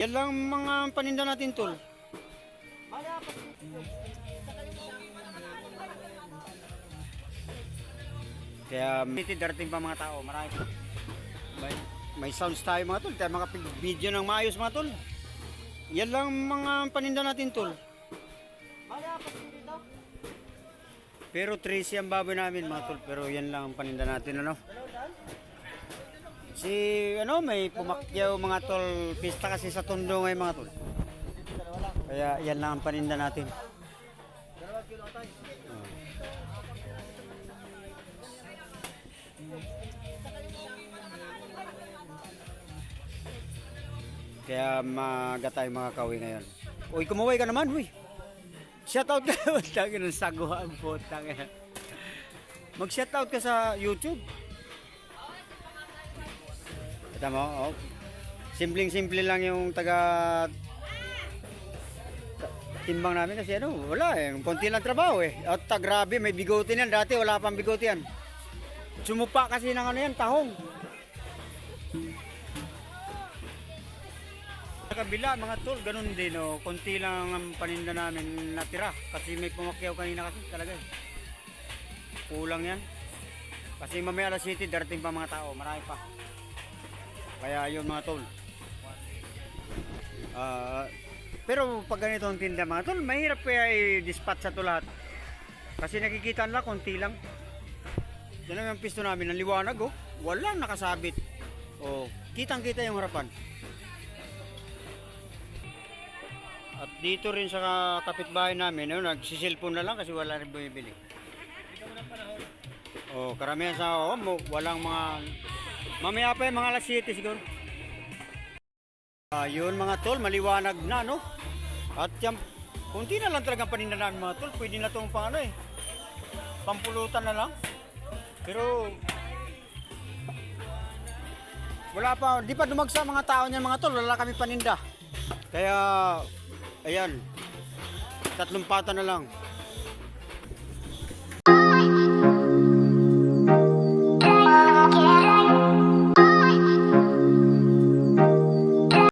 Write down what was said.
Yan lang mga paninda natin, tol. Kaya darating pa mga tao, marami. May sounds tayo mga tol, tayo makapig-video ng maayos mga tol. Yan lang mga paninda natin, tol. Pero 13 ang baboy namin mga tol, pero yan lang ang paninda natin, ano. Si may pumakyaw mga tol, pista kasi sa Tondo ngayon mga tol. Kaya yan lang ang paninda natin. Kaya maga tayo mga kawi ngayon. Uy, kumuway ka naman, uy. Shoutout ka naman, tangin ng saguhan po, tangin. Mag-shoutout ka sa YouTube. Ito mo, oh. Simpleng-simple lang yung timbang namin kasi wala eh. Konti lang trabaho eh. At grabe, may bigote yan. Dati wala pang bigote yan. Sumupa kasi ng yan, tahong. Sa kabila mga tol, ganun din oh. Konti lang ang paninda namin natira kasi may pumakyaw kanina kasi talaga eh. Kulang yan. Kasi mamaya alas 7 darating pa mga tao, marami pa. Kaya yun mga tol. Pero pag ganito ang tinda mga tol, mahirap kaya i-dispatch sa to lahat. Kasi nakikita nila konti lang. Yan ang pisto namin ng liwanag oh. Walang nakasabit. Oh, kitang-kita yung harapan. At dito rin sa kapitbahay namin, nagsisilpon na lang kasi wala rin bumibili. Oh, karamihan sa walang mga mamaya pa yung mga alas 7 siguro. Yun mga tol, maliwanag na no. At yan, kunti na lang talaga paninda namin mga tol. Pwede na itong pampulutan na lang. Pero wala pa, di pa dumagsa mga tao niyan mga tol, wala kami paninda. Kaya ayan, 3 pata na lang.